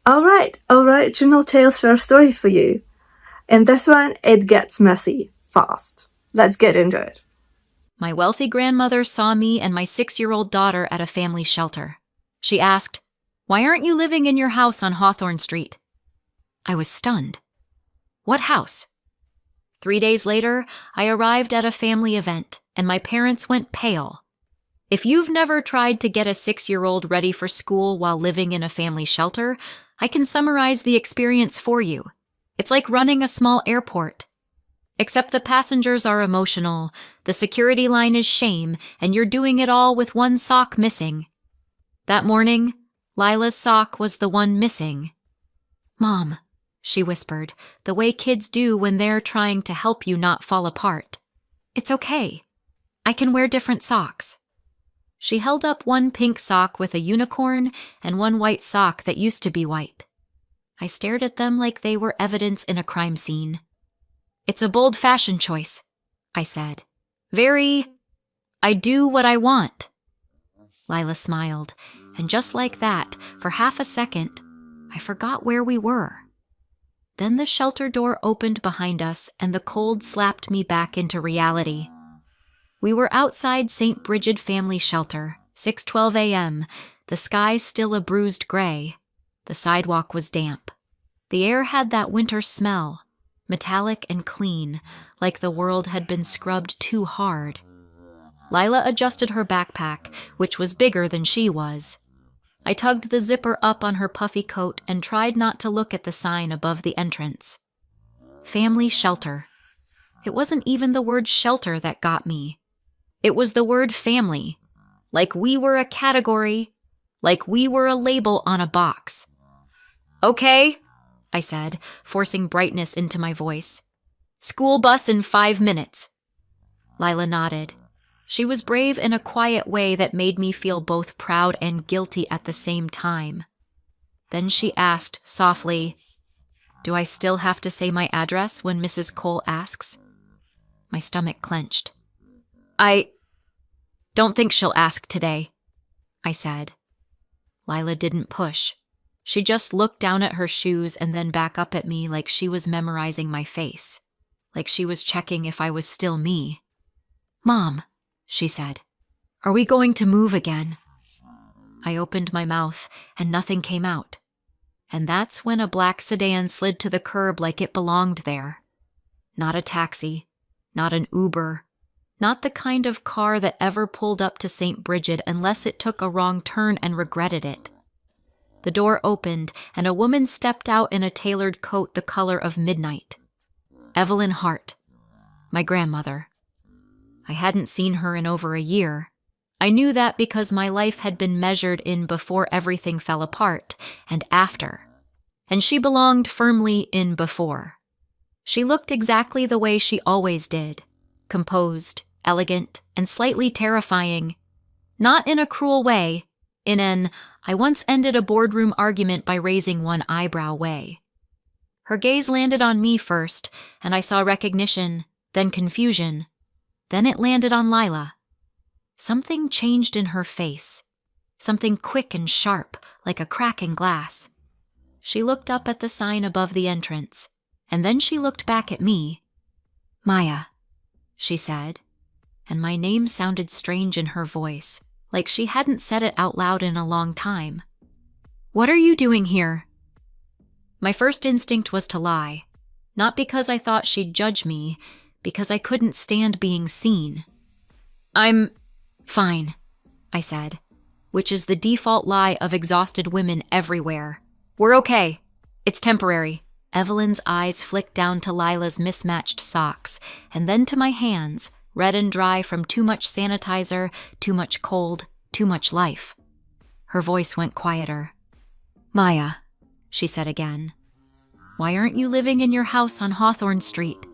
Alright, original tales short story for you. In this one, it gets messy fast. Let's get into it. My wealthy grandmother saw me and my 6-year-old daughter at a family shelter. She asked, "Why aren't you living in your house on Hawthorne Street?" I was stunned. What house? 3 days later, I arrived at a family event, and my parents went pale. If you've never tried to get a 6-year-old ready for school while living in a family shelter, I can summarize the experience for you. It's like running a small airport. Except the passengers are emotional, the security line is shame, and you're doing it all with one sock missing. That morning, Lila's sock was the one missing. "Mom," she whispered, the way kids do when they're trying to help you not fall apart. "It's okay. I can wear different socks." She held up one pink sock with a unicorn and one white sock that used to be white. I stared at them like they were evidence in a crime scene. "It's a bold fashion choice," I said. I do what I want." Lila smiled, and just like that, for half a second, I forgot where we were. Then the shelter door opened behind us and the cold slapped me back into reality. We were outside St. Bridget Family Shelter, 6:12 a.m., the sky still a bruised gray. The sidewalk was damp. The air had that winter smell, metallic and clean, like the world had been scrubbed too hard. Lila adjusted her backpack, which was bigger than she was. I tugged the zipper up on her puffy coat and tried not to look at the sign above the entrance. Family shelter. It wasn't even the word shelter that got me. It was the word family. Like we were a category, like we were a label on a box. "Okay," I said, forcing brightness into my voice. "School bus in 5 minutes." Lila nodded. She was brave in a quiet way that made me feel both proud and guilty at the same time. Then she asked softly, "Do I still have to say my address when Mrs. Cole asks?" My stomach clenched. "I don't think she'll ask today," I said. Lila didn't push. She just looked down at her shoes and then back up at me like she was memorizing my face, like she was checking if I was still me. "Mom," she said, "are we going to move again?" I opened my mouth and nothing came out. And that's when a black sedan slid to the curb like it belonged there. Not a taxi, not an Uber, not the kind of car that ever pulled up to St. Bridget unless it took a wrong turn and regretted it. The door opened, and a woman stepped out in a tailored coat the color of midnight. Evelyn Hart, my grandmother. I hadn't seen her in over a year. I knew that because my life had been measured in before everything fell apart, and after. And she belonged firmly in before. She looked exactly the way she always did, composed, elegant, and slightly terrifying. Not in a cruel way, in an "I once ended a boardroom argument by raising one eyebrow" way. Her gaze landed on me first, and I saw recognition, then confusion. Then it landed on Lila. Something changed in her face, something quick and sharp, like a crack in glass. She looked up at the sign above the entrance, and then she looked back at me. "Maya," she said, and my name sounded strange in her voice, like she hadn't said it out loud in a long time. "What are you doing here?" My first instinct was to lie, not because I thought she'd judge me, because I couldn't stand being seen. "I'm fine," I said, which is the default lie of exhausted women everywhere. "We're okay. It's temporary." Evelyn's eyes flicked down to Lila's mismatched socks, and then to my hands, red and dry from too much sanitizer, too much cold, too much life. Her voice went quieter. "Maya," she said again, "why aren't you living in your house on Hawthorne Street?"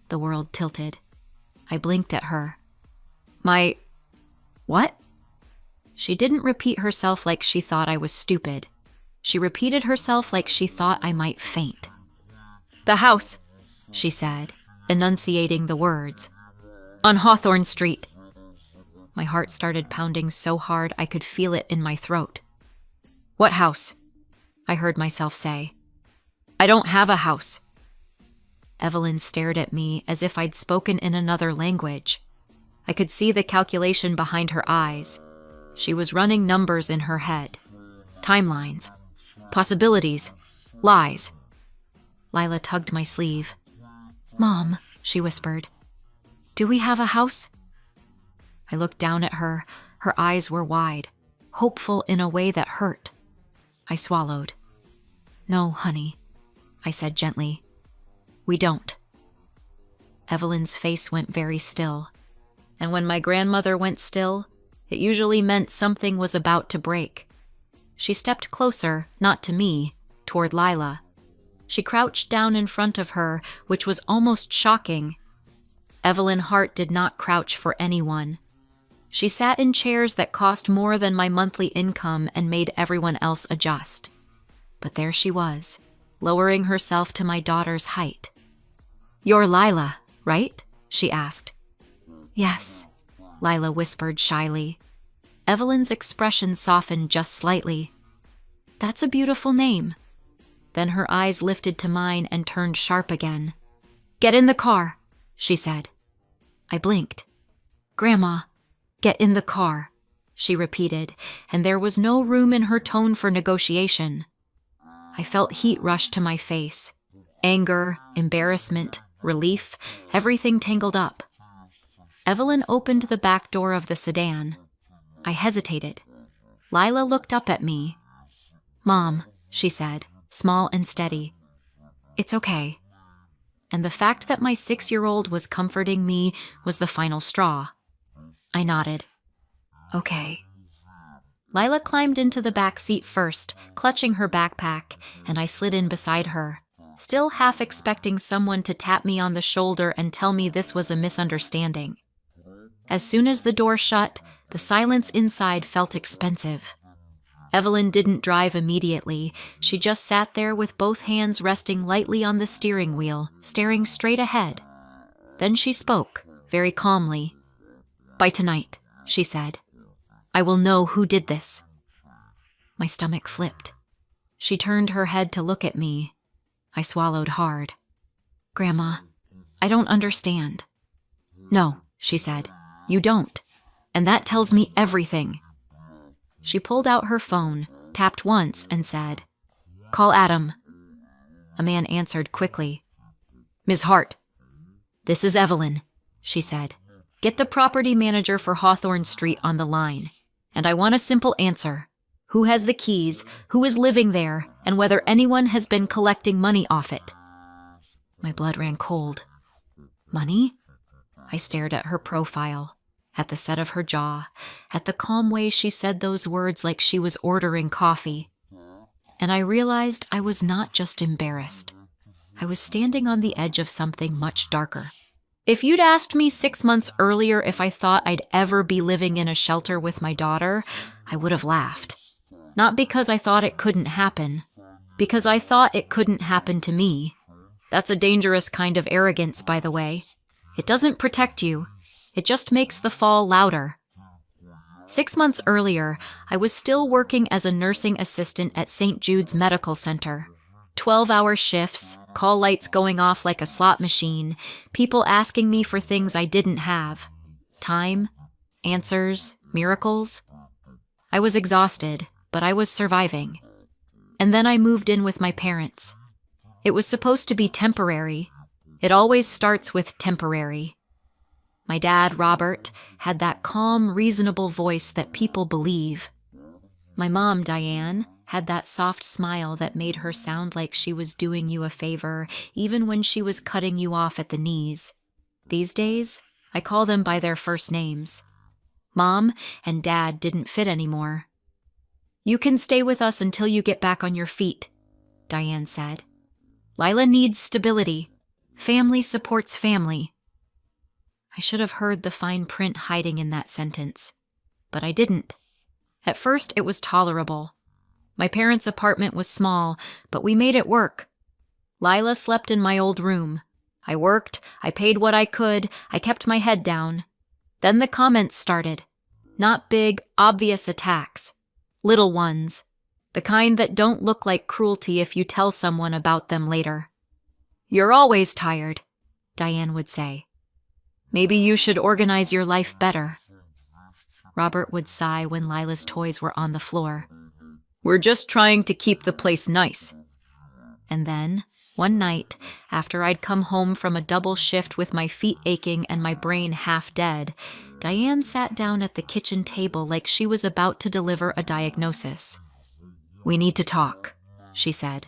The world tilted. I blinked at her. "My what?" She didn't repeat herself like she thought I was stupid. She repeated herself like she thought I might faint. "The house," she said, enunciating the words. "On Hawthorne Street." My heart started pounding so hard I could feel it in my throat. "What house?" I heard myself say. I don't have a house. Evelyn stared at me as if I'd spoken in another language. I could see the calculation behind her eyes. She was running numbers in her head. Timelines. Possibilities. Lies. Lila tugged my sleeve. Mom, she whispered. Do we have a house? I looked down at her. Her eyes were wide, hopeful in a way that hurt. I swallowed. No, honey, I said gently. We don't. Evelyn's face went very still, and when my grandmother went still, it usually meant something was about to break. She stepped closer, not to me, toward Lila. She crouched down in front of her, which was almost shocking. Evelyn Hart did not crouch for anyone. She sat in chairs that cost more than my monthly income and made everyone else adjust. But there she was, lowering herself to my daughter's height. You're Lila, right? She asked. Yes, Lila whispered shyly. Evelyn's expression softened just slightly. That's a beautiful name. Then her eyes lifted to mine and turned sharp again. Get in the car, she said. I blinked. Grandma, get in the car, she repeated, and there was no room in her tone for negotiation. I felt heat rush to my face. Anger, embarrassment, relief, everything tangled up. Evelyn opened the back door of the sedan. I hesitated. Lila looked up at me. Mom, she said, small and steady. It's okay. And the fact that my 6-year-old was comforting me was the final straw. I nodded. Okay. Lila climbed into the back seat first, clutching her backpack, and I slid in beside her, still half expecting someone to tap me on the shoulder and tell me this was a misunderstanding. As soon as the door shut, the silence inside felt expensive. Evelyn didn't drive immediately. She just sat there with both hands resting lightly on the steering wheel, staring straight ahead. Then she spoke, very calmly. By tonight, she said, I will know who did this. My stomach flipped. She turned her head to look at me. I swallowed hard. Grandma, I don't understand. No, she said, you don't. And that tells me everything. She pulled out her phone, tapped once, and said, Call Adam. A man answered quickly. Ms. Hart. This is Evelyn, she said. Get the property manager for Hawthorne Street on the line. And I want a simple answer. Who has the keys, who is living there, and whether anyone has been collecting money off it. My blood ran cold. Money? I stared at her profile, at the set of her jaw, at the calm way she said those words like she was ordering coffee. And I realized I was not just embarrassed. I was standing on the edge of something much darker. If you'd asked me 6 months earlier if I thought I'd ever be living in a shelter with my daughter, I would have laughed. Not because I thought it couldn't happen, because I thought it couldn't happen to me. That's a dangerous kind of arrogance, by the way. It doesn't protect you. It just makes the fall louder. 6 months earlier, I was still working as a nursing assistant at St. Jude's Medical Center. 12-hour shifts, call lights going off like a slot machine, people asking me for things I didn't have. Time, answers, miracles. I was exhausted, but I was surviving. And then I moved in with my parents. It was supposed to be temporary. It always starts with temporary. My dad, Robert, had that calm, reasonable voice that people believe. My mom, Diane, had that soft smile that made her sound like she was doing you a favor, even when she was cutting you off at the knees. These days, I call them by their first names. Mom and Dad didn't fit anymore. You can stay with us until you get back on your feet, Diane said. Lila needs stability. Family supports family. I should have heard the fine print hiding in that sentence, but I didn't. At first, it was tolerable. My parents' apartment was small, but we made it work. Lila slept in my old room. I worked, I paid what I could, I kept my head down. Then the comments started. Not big, obvious attacks. Little ones. The kind that don't look like cruelty if you tell someone about them later. "You're always tired," Diane would say. "Maybe you should organize your life better." Robert would sigh when Lila's toys were on the floor. "We're just trying to keep the place nice." And then, one night, after I'd come home from a double shift with my feet aching and my brain half dead, Diane sat down at the kitchen table like she was about to deliver a diagnosis. "We need to talk," she said.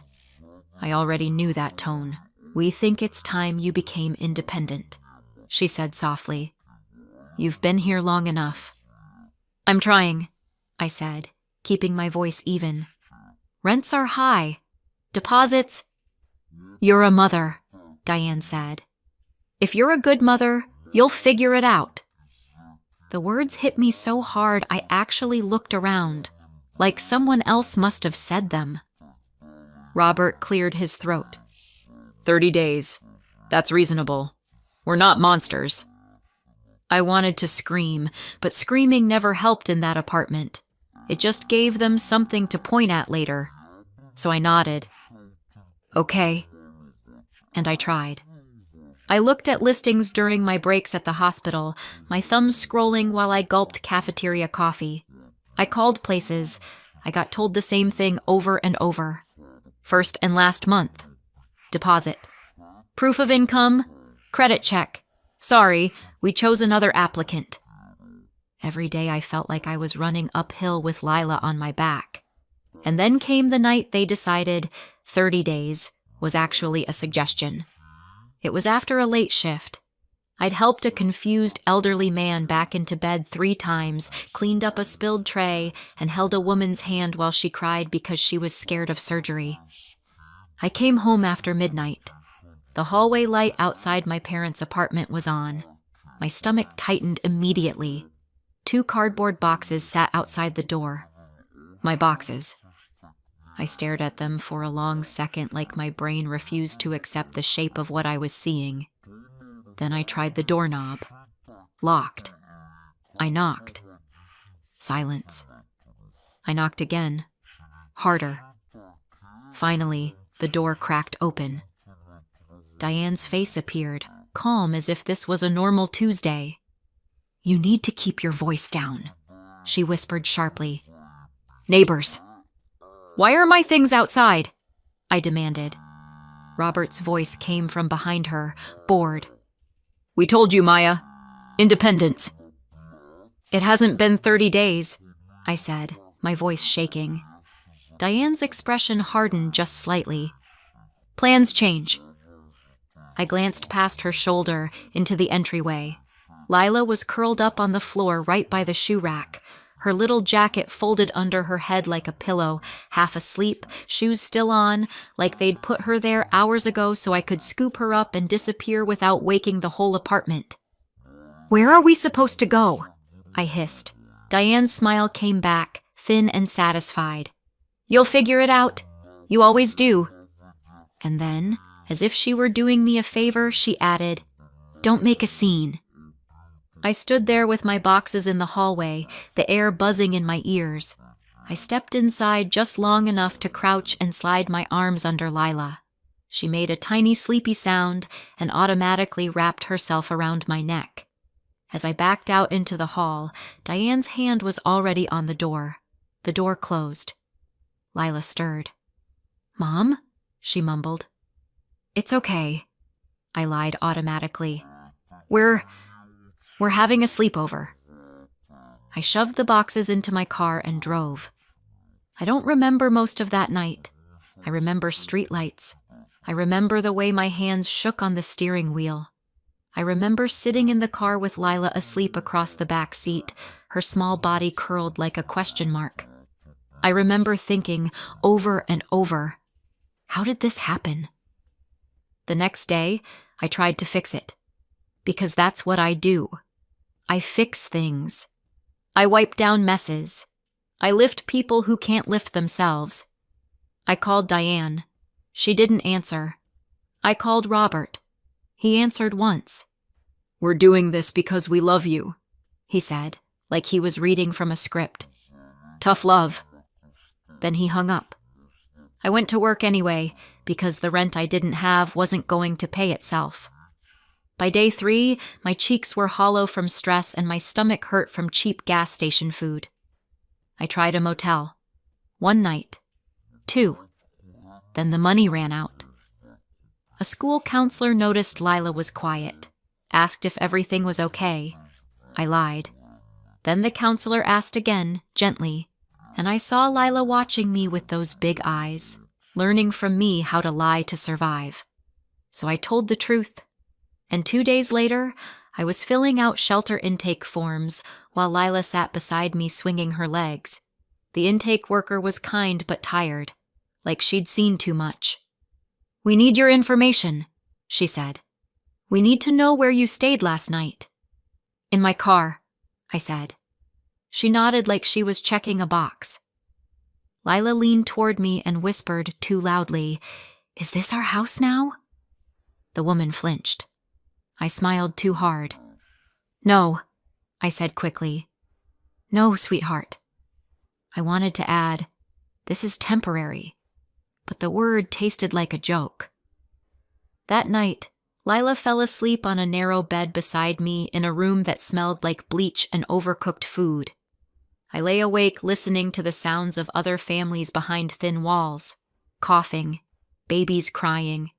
I already knew that tone. "We think it's time you became independent," she said softly. "You've been here long enough." "I'm trying," I said, keeping my voice even. "Rents are high. Deposits—" "You're a mother," Diane said. "If you're a good mother, you'll figure it out." The words hit me so hard I actually looked around, like someone else must have said them. Robert cleared his throat. 30 days. That's reasonable. We're not monsters." I wanted to scream, but screaming never helped in that apartment. It just gave them something to point at later. So I nodded. "Okay." And I tried. I looked at listings during my breaks at the hospital, my thumbs scrolling while I gulped cafeteria coffee. I called places. I got told the same thing over and over. First and last month. Deposit. Proof of income. Credit check. Sorry, we chose another applicant. Every day I felt like I was running uphill with Lila on my back. And then came the night they decided 30 days was actually a suggestion. It was after a late shift. I'd helped a confused elderly man back into bed 3 times, cleaned up a spilled tray, and held a woman's hand while she cried because she was scared of surgery. I came home after midnight. The hallway light outside my parents' apartment was on. My stomach tightened immediately. 2 cardboard boxes sat outside the door. My boxes. I stared at them for a long second like my brain refused to accept the shape of what I was seeing. Then I tried the doorknob. Locked. I knocked. Silence. I knocked again. Harder. Finally, the door cracked open. Diane's face appeared, calm as if this was a normal Tuesday. "You need to keep your voice down," she whispered sharply. "Neighbors." "Why are my things outside?" I demanded. Robert's voice came from behind her, bored. "We told you, Maya. Independence." "It hasn't been 30 days, I said, my voice shaking. Diane's expression hardened just slightly. "Plans change." I glanced past her shoulder into the entryway. Lila was curled up on the floor right by the shoe rack, her little jacket folded under her head like a pillow, half asleep, shoes still on, like they'd put her there hours ago so I could scoop her up and disappear without waking the whole apartment. "Where are we supposed to go?" I hissed. Diane's smile came back, thin and satisfied. "You'll figure it out. You always do." And then, as if she were doing me a favor, she added, "Don't make a scene." I stood there with my boxes in the hallway, the air buzzing in my ears. I stepped inside just long enough to crouch and slide my arms under Lila. She made a tiny sleepy sound and automatically wrapped herself around my neck. As I backed out into the hall, Diane's hand was already on the door. The door closed. Lila stirred. "Mom?" she mumbled. "It's okay," I lied automatically. We're having a sleepover." I shoved the boxes into my car and drove. I don't remember most of that night. I remember streetlights. I remember the way my hands shook on the steering wheel. I remember sitting in the car with Lila asleep across the back seat, her small body curled like a question mark. I remember thinking over and over, how did this happen? The next day, I tried to fix it. Because that's what I do. I fix things. I wipe down messes. I lift people who can't lift themselves. I called Diane. She didn't answer. I called Robert. He answered once. "We're doing this because we love you," he said, like he was reading from a script. "Tough love." Then he hung up. I went to work anyway, because the rent I didn't have wasn't going to pay itself. By day 3, my cheeks were hollow from stress and my stomach hurt from cheap gas station food. I tried a motel. 1 night. 2. Then the money ran out. A school counselor noticed Lila was quiet, asked if everything was okay. I lied. Then the counselor asked again, gently, and I saw Lila watching me with those big eyes, learning from me how to lie to survive. So I told the truth. And 2 days later, I was filling out shelter intake forms while Lila sat beside me swinging her legs. The intake worker was kind but tired, like she'd seen too much. "We need your information," she said. "We need to know where you stayed last night." "In my car," I said. She nodded like she was checking a box. Lila leaned toward me and whispered too loudly, "Is this our house now?" The woman flinched. I smiled too hard. "No," I said quickly. "No, sweetheart." I wanted to add, "This is temporary," but the word tasted like a joke. That night, Lila fell asleep on a narrow bed beside me in a room that smelled like bleach and overcooked food. I lay awake listening to the sounds of other families behind thin walls, coughing, babies crying,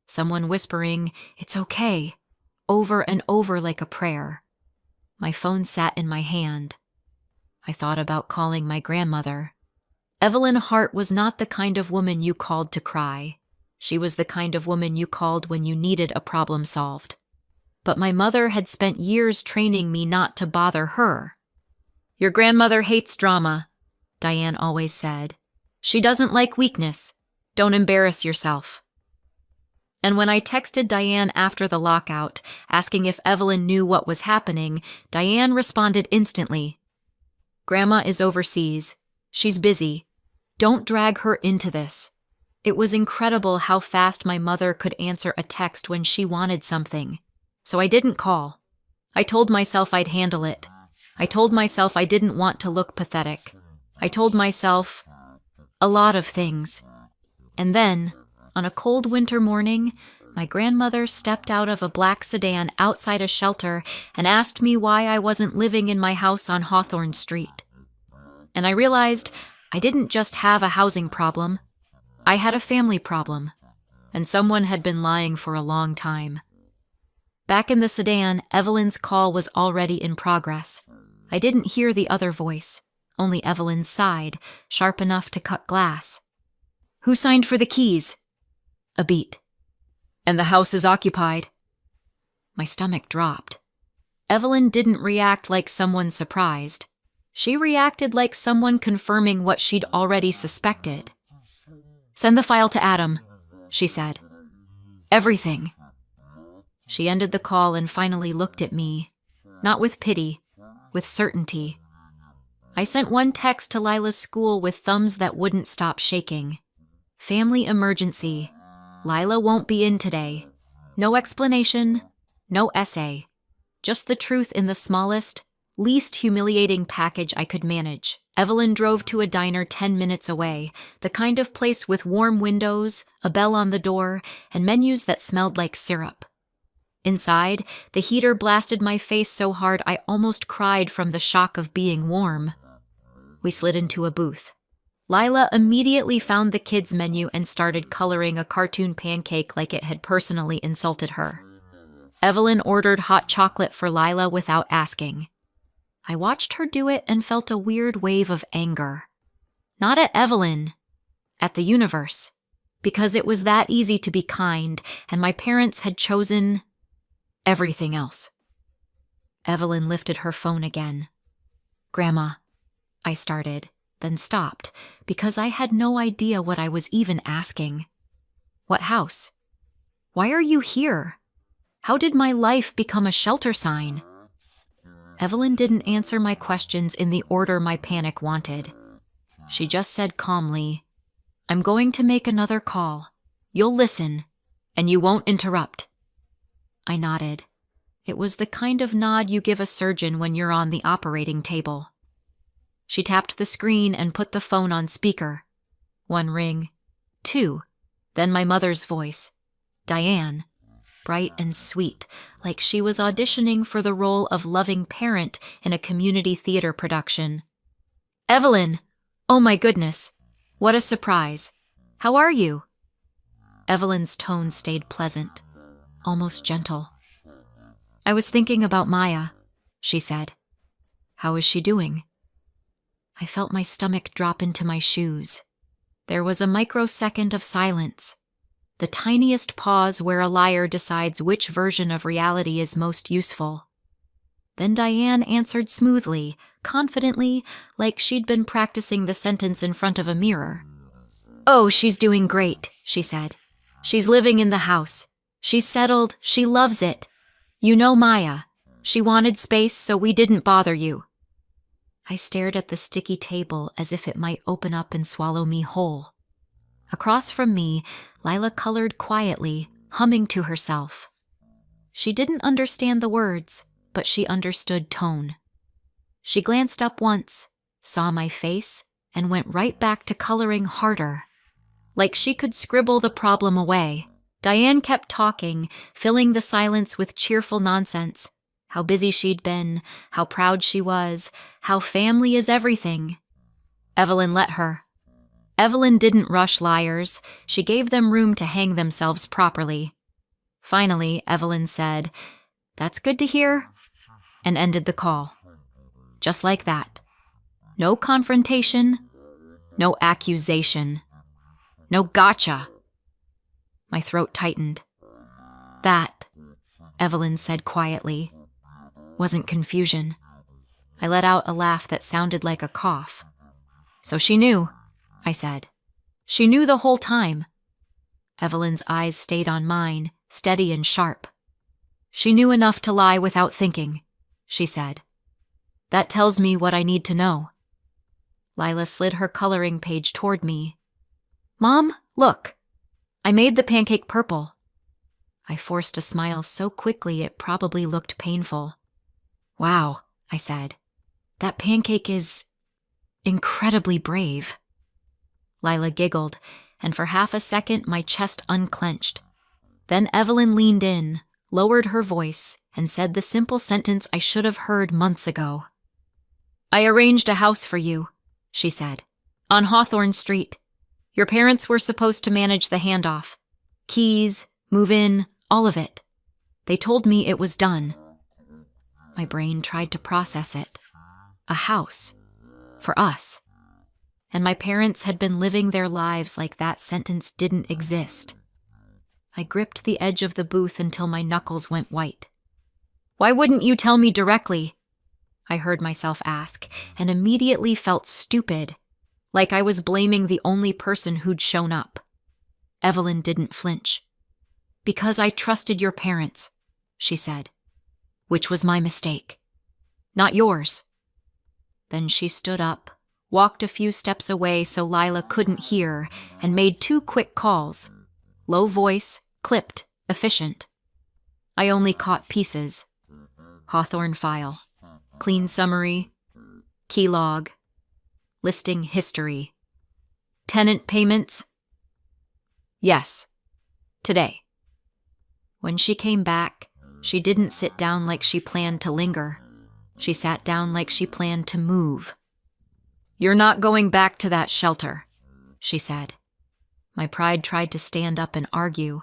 someone whispering, "It's okay," over and over like a prayer. My phone sat in my hand. I thought about calling my grandmother. Evelyn Hart was not the kind of woman you called to cry. She was the kind of woman you called when you needed a problem solved. But my mother had spent years training me not to bother her. "Your grandmother hates drama," Diane always said. "She doesn't like weakness. Don't embarrass yourself." And when I texted Diane after the lockout, asking if Evelyn knew what was happening, Diane responded instantly. "Grandma is overseas. She's busy. Don't drag her into this." It was incredible how fast my mother could answer a text when she wanted something. So I didn't call. I told myself I'd handle it. I told myself I didn't want to look pathetic. I told myself a lot of things. And then, on a cold winter morning, my grandmother stepped out of a black sedan outside a shelter and asked me why I wasn't living in my house on Hawthorne Street. And I realized I didn't just have a housing problem. I had a family problem, and someone had been lying for a long time. Back in the sedan, Evelyn's call was already in progress. I didn't hear the other voice, only Evelyn's side, sharp enough to cut glass. "Who signed for the keys?" A beat. "And the house is occupied." My stomach dropped. Evelyn didn't react like someone surprised. She reacted like someone confirming what she'd already suspected. "Send the file to Adam," she said. "Everything." She ended the call and finally looked at me, not with pity, with certainty. I sent one text to Lila's school with thumbs that wouldn't stop shaking. "Family emergency. Lila won't be in today. No explanation, no essay. Just the truth in the smallest, least humiliating package I could manage." Evelyn drove to a diner 10 minutes away, the kind of place with warm windows, a bell on the door, and menus that smelled like syrup. Inside, the heater blasted my face so hard I almost cried from the shock of being warm. We slid into a booth. Lila immediately found the kids' menu and started coloring a cartoon pancake like it had personally insulted her. Evelyn ordered hot chocolate for Lila without asking. I watched her do it and felt a weird wave of anger. Not at Evelyn, at the universe, because it was that easy to be kind, and my parents had chosen everything else. Evelyn lifted her phone again. "Grandma," I started, then stopped, because I had no idea what I was even asking. "What house? Why are you here? How did my life become a shelter sign?" Evelyn didn't answer my questions in the order my panic wanted. She just said calmly, "I'm going to make another call. You'll listen, and you won't interrupt." I nodded. It was the kind of nod you give a surgeon when you're on the operating table. She tapped the screen and put the phone on speaker. 1 ring. 2. Then my mother's voice. Diane. Bright and sweet, like she was auditioning for the role of loving parent in a community theater production. Evelyn! Oh my goodness! What a surprise! How are you? Evelyn's tone stayed pleasant, almost gentle. I was thinking about Maya, she said. How is she doing? I felt my stomach drop into my shoes. There was a microsecond of silence, the tiniest pause where a liar decides which version of reality is most useful. Then Diane answered smoothly, confidently, like she'd been practicing the sentence in front of a mirror. Oh, she's doing great, she said. She's living in the house. She's settled. She loves it. You know Maya. She wanted space, so we didn't bother you. I stared at the sticky table as if it might open up and swallow me whole. Across from me, Lila colored quietly, humming to herself. She didn't understand the words, but she understood tone. She glanced up once, saw my face, and went right back to coloring harder. Like she could scribble the problem away, Diane kept talking, filling the silence with cheerful nonsense. How busy she'd been, how proud she was, how family is everything. Evelyn let her. Evelyn didn't rush liars. She gave them room to hang themselves properly. Finally, Evelyn said, "That's good to hear," and ended the call. Just like that. No confrontation, no accusation, no gotcha. My throat tightened. That, Evelyn said quietly, wasn't confusion. I let out a laugh that sounded like a cough. So she knew, I said. She knew the whole time. Evelyn's eyes stayed on mine, steady and sharp. She knew enough to lie without thinking, she said. That tells me what I need to know. Lila slid her coloring page toward me. Mom, look. I made the pancake purple. I forced a smile so quickly it probably looked painful. Wow, I said. That pancake is incredibly brave. Lila giggled, and for half a second my chest unclenched. Then Evelyn leaned in, lowered her voice, and said the simple sentence I should have heard months ago. I arranged a house for you, she said, on Hawthorne Street. Your parents were supposed to manage the handoff. Keys, move in, all of it. They told me it was done. My brain tried to process it. A house. For us. And my parents had been living their lives like that sentence didn't exist. I gripped the edge of the booth until my knuckles went white. Why wouldn't you tell me directly? I heard myself ask, and immediately felt stupid, like I was blaming the only person who'd shown up. Evelyn didn't flinch. Because I trusted your parents, she said, which was my mistake. Not yours. Then she stood up, walked a few steps away so Lila couldn't hear, and made 2 quick calls. Low voice, clipped, efficient. I only caught pieces. Hawthorne file. Clean summary. Key log. Listing history. Tenant payments? Yes. Today. When she came back, she didn't sit down like she planned to linger. She sat down like she planned to move. You're not going back to that shelter, she said. My pride tried to stand up and argue.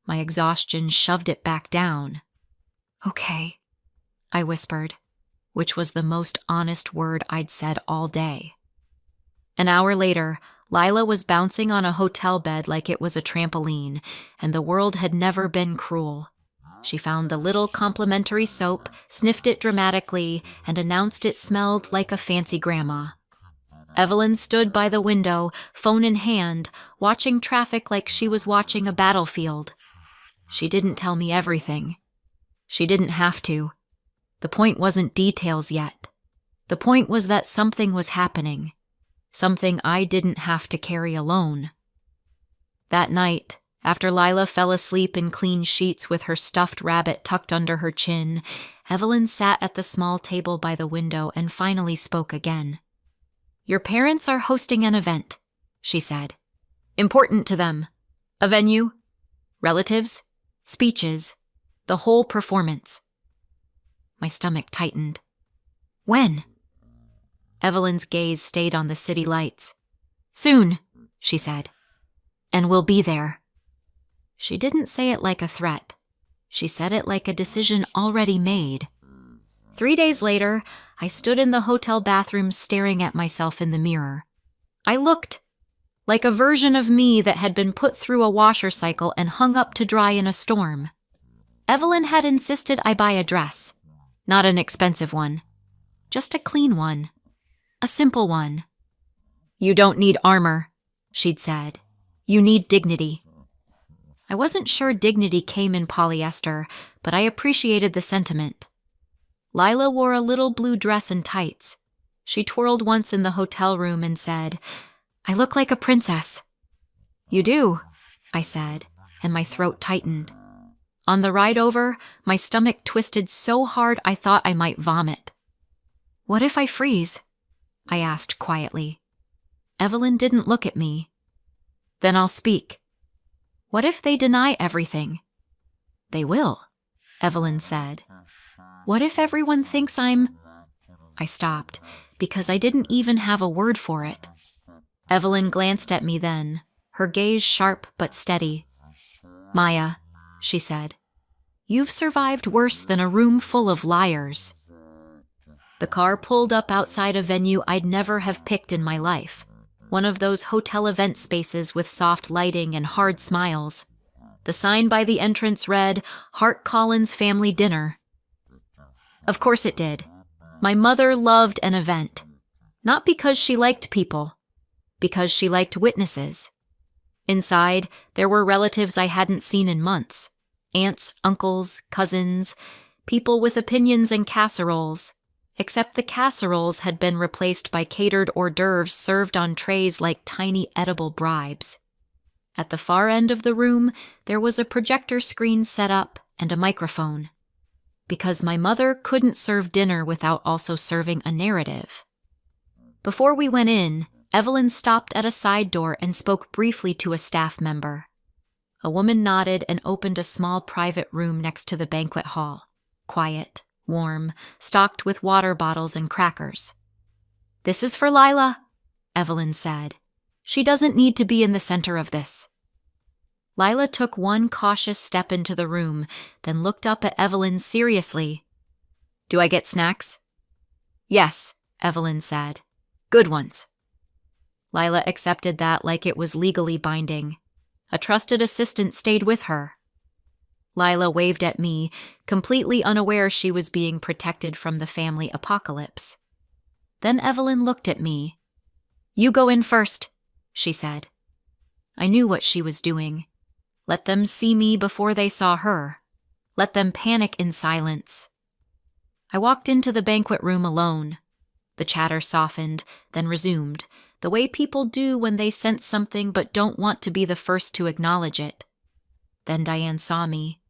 My exhaustion shoved it back down. Okay, I whispered, which was the most honest word I'd said all day. An hour later, Lila was bouncing on a hotel bed like it was a trampoline, and the world had never been cruel. She found the little complimentary soap, sniffed it dramatically, and announced it smelled like a fancy grandma. Evelyn stood by the window, phone in hand, watching traffic like she was watching a battlefield. She didn't tell me everything. She didn't have to. The point wasn't details yet. The point was that something was happening. Something I didn't have to carry alone. That night, after Lila fell asleep in clean sheets with her stuffed rabbit tucked under her chin, Evelyn sat at the small table by the window and finally spoke again. Your parents are hosting an event, she said. Important to them. A venue, relatives, speeches, the whole performance. My stomach tightened. When? Evelyn's gaze stayed on the city lights. Soon, she said. And we'll be there. She didn't say it like a threat. She said it like a decision already made. 3 days later, I stood in the hotel bathroom staring at myself in the mirror. I looked like a version of me that had been put through a washer cycle and hung up to dry in a storm. Evelyn had insisted I buy a dress. Not an expensive one. Just a clean one. A simple one. You don't need armor, she'd said. You need dignity. I wasn't sure dignity came in polyester, but I appreciated the sentiment. Lila wore a little blue dress and tights. She twirled once in the hotel room and said, I look like a princess. You do, I said, and my throat tightened. On the ride over, my stomach twisted so hard I thought I might vomit. What if I freeze? I asked quietly. Evelyn didn't look at me. Then I'll speak. What if they deny everything? They will, Evelyn said. What if everyone thinks I'm... I stopped, because I didn't even have a word for it. Evelyn glanced at me then, her gaze sharp but steady. Maya, she said, you've survived worse than a room full of liars. The car pulled up outside a venue I'd never have picked in my life. One of those hotel event spaces with soft lighting and hard smiles. The sign by the entrance read, Hart Collins Family Dinner. Of course it did. My mother loved an event. Not because she liked people, because she liked witnesses. Inside, there were relatives I hadn't seen in months. Aunts, uncles, cousins, people with opinions and casseroles. Except the casseroles had been replaced by catered hors d'oeuvres served on trays like tiny edible bribes. At the far end of the room, there was a projector screen set up and a microphone. Because my mother couldn't serve dinner without also serving a narrative. Before we went in, Evelyn stopped at a side door and spoke briefly to a staff member. A woman nodded and opened a small private room next to the banquet hall. Quiet, warm, stocked with water bottles and crackers. This is for Lila, Evelyn said. She doesn't need to be in the center of this. Lila took one cautious step into the room, then looked up at Evelyn seriously. Do I get snacks? Yes, Evelyn said. Good ones. Lila accepted that like it was legally binding. A trusted assistant stayed with her. Lila waved at me, completely unaware she was being protected from the family apocalypse. Then Evelyn looked at me. You go in first, she said. I knew what she was doing. Let them see me before they saw her. Let them panic in silence. I walked into the banquet room alone. The chatter softened, then resumed, the way people do when they sense something but don't want to be the first to acknowledge it. Then Diane saw me.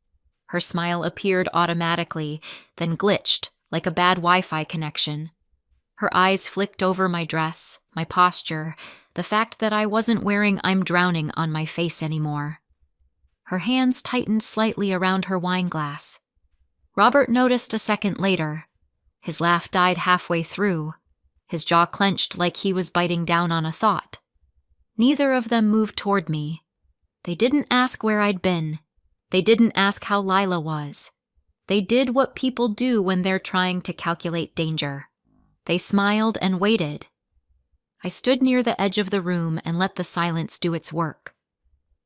Her smile appeared automatically, then glitched, like a bad Wi-Fi connection. Her eyes flicked over my dress, my posture, the fact that I wasn't wearing I'm drowning on my face anymore. Her hands tightened slightly around her wine glass. Robert noticed a second later. His laugh died halfway through. His jaw clenched like he was biting down on a thought. Neither of them moved toward me. They didn't ask where I'd been. They didn't ask how Lila was. They did what people do when they're trying to calculate danger. They smiled and waited. I stood near the edge of the room and let the silence do its work.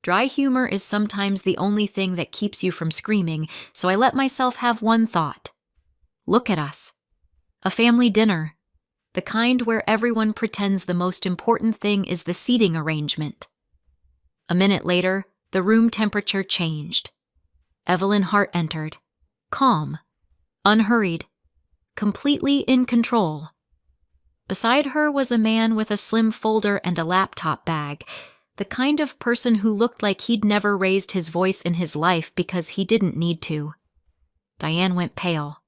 Dry humor is sometimes the only thing that keeps you from screaming, so I let myself have one thought. Look at us. A family dinner. The kind where everyone pretends the most important thing is the seating arrangement. A minute later, the room temperature changed. Evelyn Hart entered. Calm. Unhurried. Completely in control. Beside her was a man with a slim folder and a laptop bag, the kind of person who looked like he'd never raised his voice in his life because he didn't need to. Diane went pale.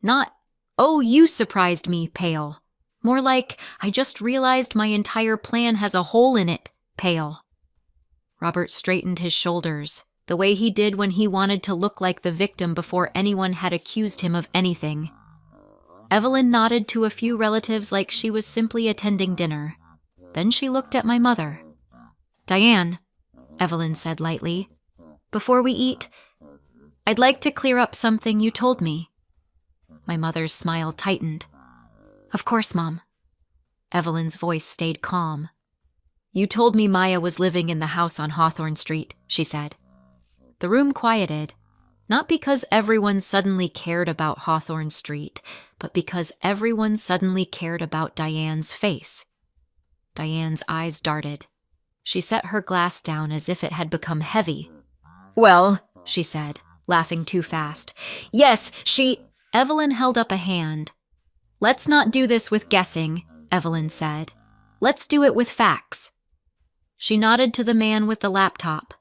Not, oh, you surprised me, pale. More like, I just realized my entire plan has a hole in it, pale. Robert straightened his shoulders, the way he did when he wanted to look like the victim before anyone had accused him of anything. Evelyn nodded to a few relatives like she was simply attending dinner. Then she looked at my mother. "Diane," Evelyn said lightly, "before we eat, I'd like to clear up something you told me." My mother's smile tightened. "Of course, Mom." Evelyn's voice stayed calm. "You told me Maya was living in the house on Hawthorne Street," she said. The room quieted, not because everyone suddenly cared about Hawthorne Street, but because everyone suddenly cared about Diane's face. Diane's eyes darted. She set her glass down as if it had become heavy. "Well," she said, laughing too fast. "Yes, she—" Evelyn held up a hand. "Let's not do this with guessing," Evelyn said. "Let's do it with facts." She nodded to the man with the laptop.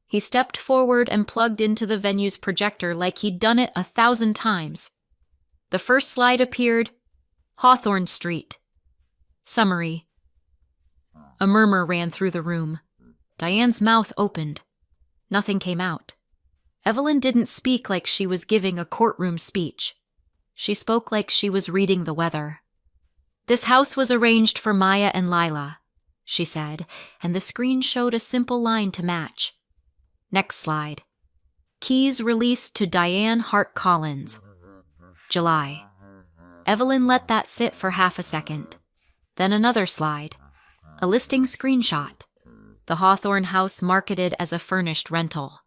He stepped forward and plugged into the venue's projector like he'd done it 1,000 times. The first slide appeared, Hawthorne Street. Summary. A murmur ran through the room. Diane's mouth opened. Nothing came out. Evelyn didn't speak like she was giving a courtroom speech. She spoke like she was reading the weather. "This house was arranged for Maya and Lila," she said, and the screen showed a simple line to match. Next slide. "Keys released to Diane Hart Collins. July." Evelyn let that sit for half a second. Then another slide. A listing screenshot. The Hawthorne house marketed as a furnished rental.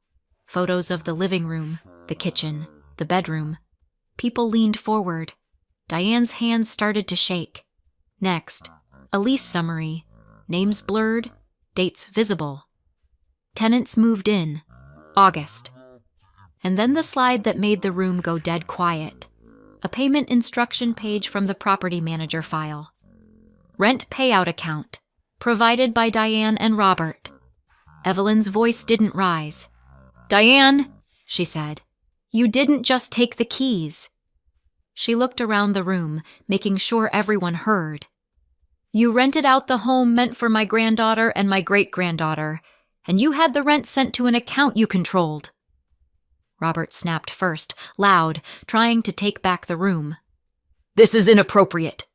Photos of the living room, the kitchen, the bedroom. People leaned forward. Diane's hands started to shake. Next, a lease summary. Names blurred, dates visible. Tenants moved in, August. And then the slide that made the room go dead quiet. A payment instruction page from the property manager file. Rent payout account, provided by Diane and Robert. Evelyn's voice didn't rise. "Diane," she said, "you didn't just take the keys." She looked around the room, making sure everyone heard. "You rented out the home meant for my granddaughter and my great-granddaughter, and you had the rent sent to an account you controlled." Robert snapped first, loud, trying to take back the room. "This is inappropriate,"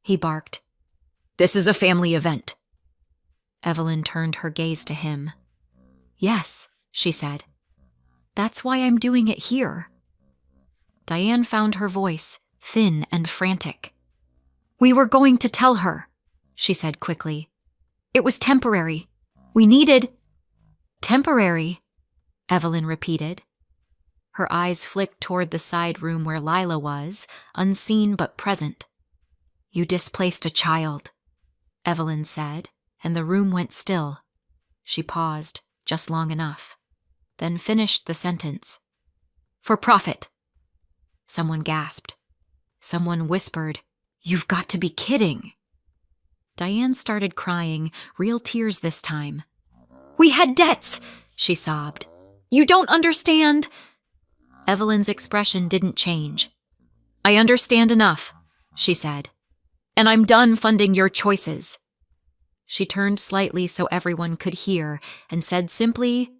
he barked. "This is a family event." Evelyn turned her gaze to him. "Yes," she said. "That's why I'm doing it here." Diane found her voice, thin and frantic. "We were going to tell her," she said quickly. "It was temporary. We needed—" "Temporary," Evelyn repeated. Her eyes flicked toward the side room where Lila was, unseen but present. "You displaced a child," Evelyn said, and the room went still. She paused, just long enough, then finished the sentence. "For profit." Someone gasped. Someone whispered, "You've got to be kidding." Diane started crying, real tears this time. "We had debts," she sobbed. "You don't understand." Evelyn's expression didn't change. "I understand enough," she said. "And I'm done funding your choices." She turned slightly so everyone could hear and said simply,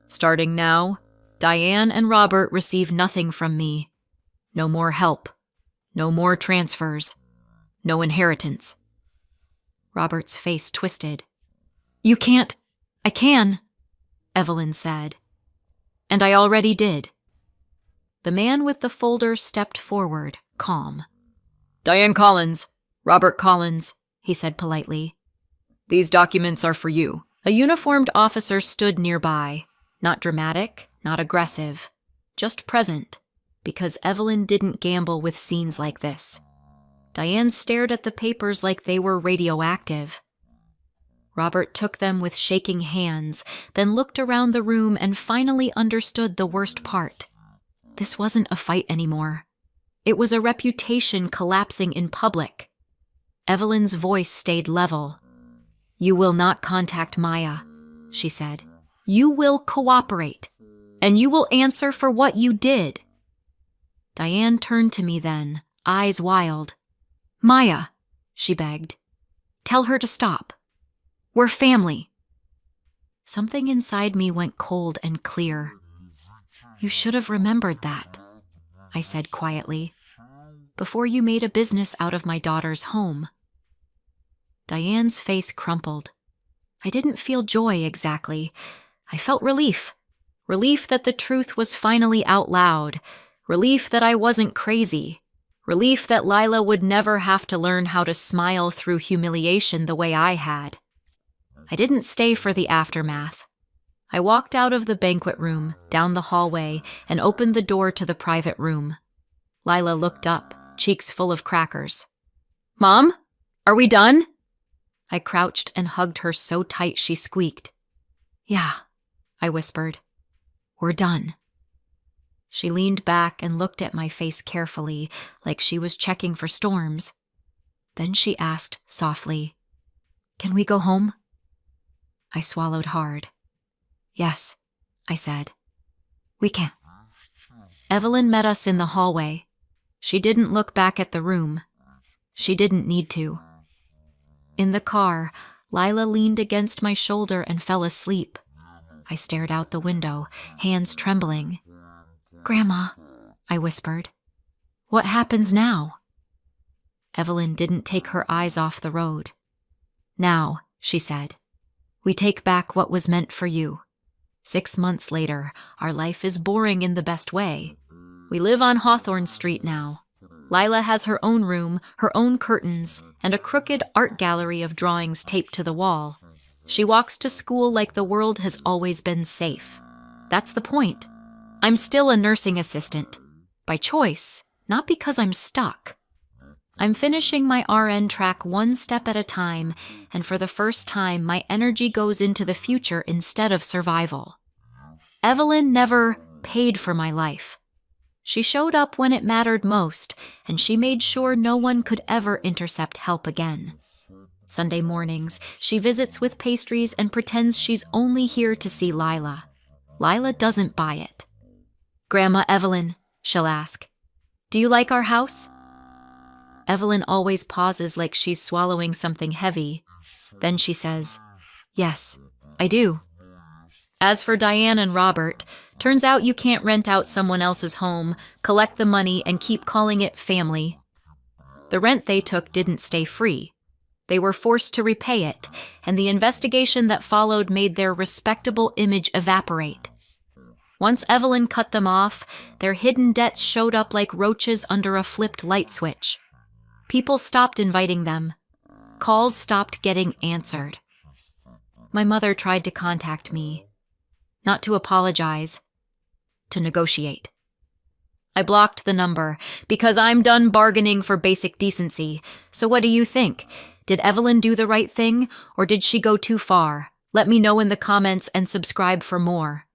"Starting now, Diane and Robert receive nothing from me. No more help. No more transfers. No inheritance." Robert's face twisted. "You can't—" "I can," Evelyn said. "And I already did." The man with the folder stepped forward, calm. "Diane Collins, Robert Collins," he said politely. "These documents are for you." A uniformed officer stood nearby, not dramatic, not aggressive, just present, because Evelyn didn't gamble with scenes like this. Diane stared at the papers like they were radioactive. Robert took them with shaking hands, then looked around the room and finally understood the worst part. This wasn't a fight anymore. It was a reputation collapsing in public. Evelyn's voice stayed level. "You will not contact Maya," she said. "You will cooperate, and you will answer for what you did." Diane turned to me then, eyes wild. "Maya," she begged. "Tell her to stop. We're family." Something inside me went cold and clear. "You should have remembered that," I said quietly, "before you made a business out of my daughter's home." Diane's face crumpled. I didn't feel joy exactly. I felt relief. Relief that the truth was finally out loud. Relief that I wasn't crazy. Relief that Lila would never have to learn how to smile through humiliation the way I had. I didn't stay for the aftermath. I walked out of the banquet room, down the hallway, and opened the door to the private room. Lila looked up, cheeks full of crackers. "Mom, are we done?" I crouched and hugged her so tight she squeaked. "Yeah," I whispered. "We're done." She leaned back and looked at my face carefully, like she was checking for storms. Then she asked softly, "Can we go home?" I swallowed hard. "Yes," I said. "We can." Evelyn met us in the hallway. She didn't look back at the room. She didn't need to. In the car, Lila leaned against my shoulder and fell asleep. I stared out the window, hands trembling. "Grandma," I whispered, "what happens now?" Evelyn didn't take her eyes off the road. "Now," she said, "we take back what was meant for you. 6 months later, our life is boring in the best way. We live on Hawthorne Street now. Lila has her own room, her own curtains, and a crooked art gallery of drawings taped to the wall. She walks to school like the world has always been safe. That's the point. I'm still a nursing assistant. By choice, not because I'm stuck. I'm finishing my RN track one step at a time, and for the first time, my energy goes into the future instead of survival. Evelyn never paid for my life. She showed up when it mattered most, and she made sure no one could ever intercept help again. Sunday mornings, she visits with pastries and pretends she's only here to see Lila. Lila doesn't buy it. "Grandma Evelyn," she'll ask, "do you like our house?" Evelyn always pauses like she's swallowing something heavy. Then she says, "Yes, I do." As for Diane and Robert, turns out you can't rent out someone else's home, collect the money, and keep calling it family. The rent they took didn't stay free. They were forced to repay it, and the investigation that followed made their respectable image evaporate. Once Evelyn cut them off, their hidden debts showed up like roaches under a flipped light switch. People stopped inviting them. Calls stopped getting answered. My mother tried to contact me. Not to apologize, to negotiate. I blocked the number, because I'm done bargaining for basic decency. So what do you think? Did Evelyn do the right thing, or did she go too far? Let me know in the comments and subscribe for more.